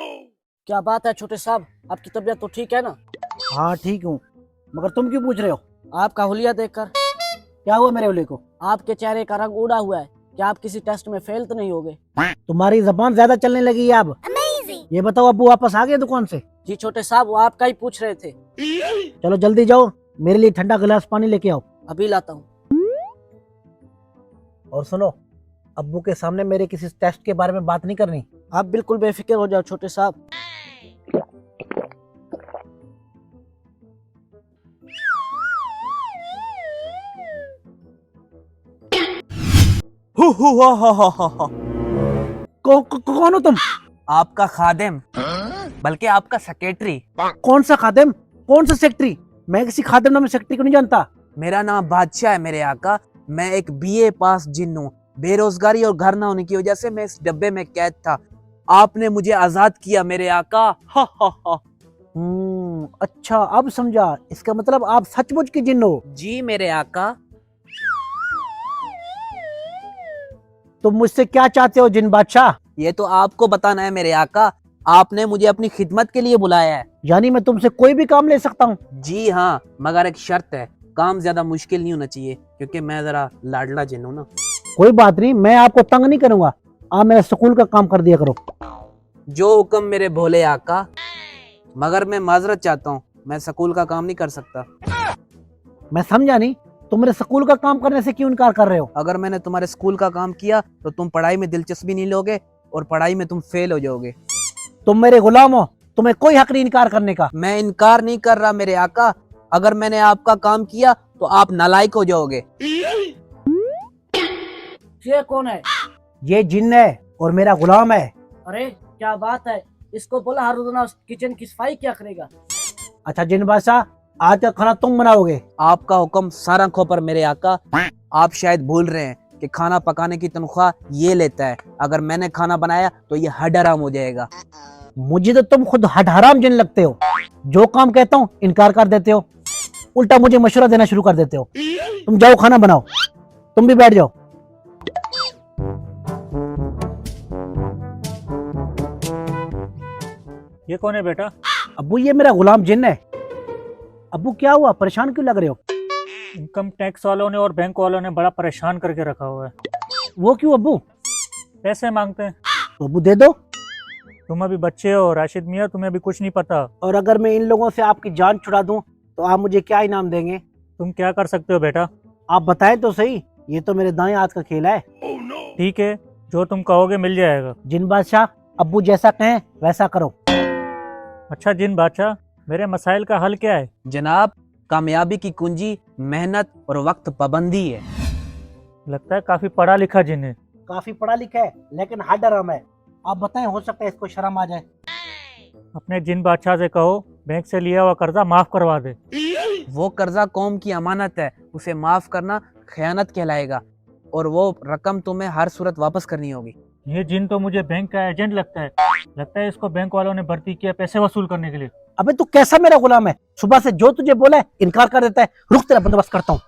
क्या बात है छोटे साहब, आपकी तबीयत तो ठीक है ना? हाँ ठीक हूँ, मगर तुम क्यों पूछ रहे हो? आपका हुलिया देखकर। क्या हुआ मेरे ओले को? आपके चेहरे का रंग उड़ा हुआ है। क्या आप किसी टेस्ट में फेल तो नहीं होगे? तुम्हारी जबान ज्यादा चलने लगी है अब। ये बताओ अब्बू वापस आ गए दुकान से? जी छोटे साहब, वो आपका ही पूछ रहे थे। चलो जल्दी जाओ, मेरे लिए ठंडा गिलास पानी लेके आओ। अभी लाता हूँ। और सुनो, अब्बू के सामने मेरे किसी टेस्ट के बारे में बात नहीं करनी। आप बिल्कुल बेफिक्र हो जाओ छोटे साहब। कौन हो तुम? आपका खादिम, बल्कि आपका सेक्रेटरी। कौन सा खादिम, कौन सा सेक्रेटरी? मैं किसी खादिम नाम सेक्रेटरी को नहीं जानता। मेरा नाम बादशाह है मेरे आका। मैं एक बीए पास जिन हूँ। बेरोजगारी और घर ना होने की वजह से मैं इस डब्बे में कैद था। आपने मुझे आजाद किया मेरे आका। हा हा हा। अच्छा अब समझा, इसका मतलब आप सचमुच की जिन्न हो। जी मेरे आका। तुम मुझसे क्या चाहते हो जिन बादशाह? ये तो आपको बताना है मेरे आका। आपने मुझे अपनी खिदमत के लिए बुलाया है। यानी मैं तुमसे कोई भी काम ले सकता हूँ? जी हाँ, मगर एक शर्त है। काम ज्यादा मुश्किल नहीं होना चाहिए, क्योंकि मैं जरा लाडला जिन हूँ ना। कोई बात नहीं, मैं आपको तंग नहीं करूंगा। आप मेरा स्कूल का काम कर दिया करो। जो हुक्म मेरे भोले आका। मगर मैं माजरत चाहता हूँ, मैं स्कूल का काम नहीं कर सकता। मैं समझा नहीं, तुम मेरे स्कूल का काम करने से क्यों इनकार कर रहे हो? अगर मैंने तुम्हारे स्कूल का काम किया तो तुम पढ़ाई में दिलचस्पी नहीं लोगे और पढ़ाई में तुम फेल हो जाओगे। तुम मेरे गुलाम हो, तुम्हें कोई हक नहीं इनकार करने का। मैं इनकार नहीं कर रहा मेरे आका। अगर मैंने आपका काम किया तो आप नालायक हो जाओगे। ये कौन है? ये जिन्न है और मेरा गुलाम है। अरे क्या बात है, इसको बोला हर रोज किचन की सफाई क्या करेगा? अच्छा जिन्न बादशाह, आज का खाना तुम बनाओगे? आपका हुक्म सारा खोपर मेरे आका। आप शायद भूल रहे हैं कि खाना पकाने की तनख्वाह ये लेता है। अगर मैंने खाना बनाया तो ये हराम हो जाएगा। मुझे तो तुम खुद हराम जिन्न लगते हो। जो काम कहता हूँ इनकार कर देते हो, उल्टा मुझे मशवरा देना शुरू कर देते हो। तुम जाओ खाना बनाओ, तुम भी बैठ जाओ। ये कौन है बेटा? अब्बू ये मेरा गुलाम जिन्न है। अब्बू क्या हुआ, परेशान क्यों लग रहे हो? इनकम टैक्स वालों ने और बैंक वालों ने बड़ा परेशान करके रखा हुआ है। वो क्यों अब्बू? पैसे मांगते हैं। तो अब्बू दे दो। तुम अभी बच्चे हो राशिद मियाँ, तुम्हें अभी कुछ नहीं पता। और अगर मैं इन लोगों से आपकी जान छुड़ा दूं तो आप मुझे क्या इनाम देंगे? तुम क्या कर सकते हो बेटा? आप बताएं तो सही, ये तो मेरे दाएं हाथ का खेल है। ठीक है, जो तुम कहोगे मिल जाएगा। जिन बादशाह, अब्बू जैसा कहें वैसा करो। अच्छा जिन बादशाह, मेरे मसाइल का हल क्या है? जनाब, कामयाबी की कुंजी मेहनत और वक्त पाबंदी है। लगता है काफी पढ़ा लिखा जिन है। काफी पढ़ा लिखा है लेकिन हराम है। आप बताएं, हो सकता है इसको शर्म आ जाए। अपने जिन बादशाह से कहो बैंक से लिया हुआ कर्जा माफ करवा दे। वो कर्जा कौम की अमानत है, उसे माफ करना खयानत कहलाएगा और वो रकम तुम्हें हर सूरत वापस करनी होगी। ये जिन तो मुझे बैंक का एजेंट लगता है। लगता है इसको बैंक वालों ने भर्ती किया पैसे वसूल करने के लिए। अबे तू कैसा मेरा गुलाम है, सुबह से जो तुझे बोला है इनकार कर देता है। रुक, तेरा बंदोबस्त करता हूँ।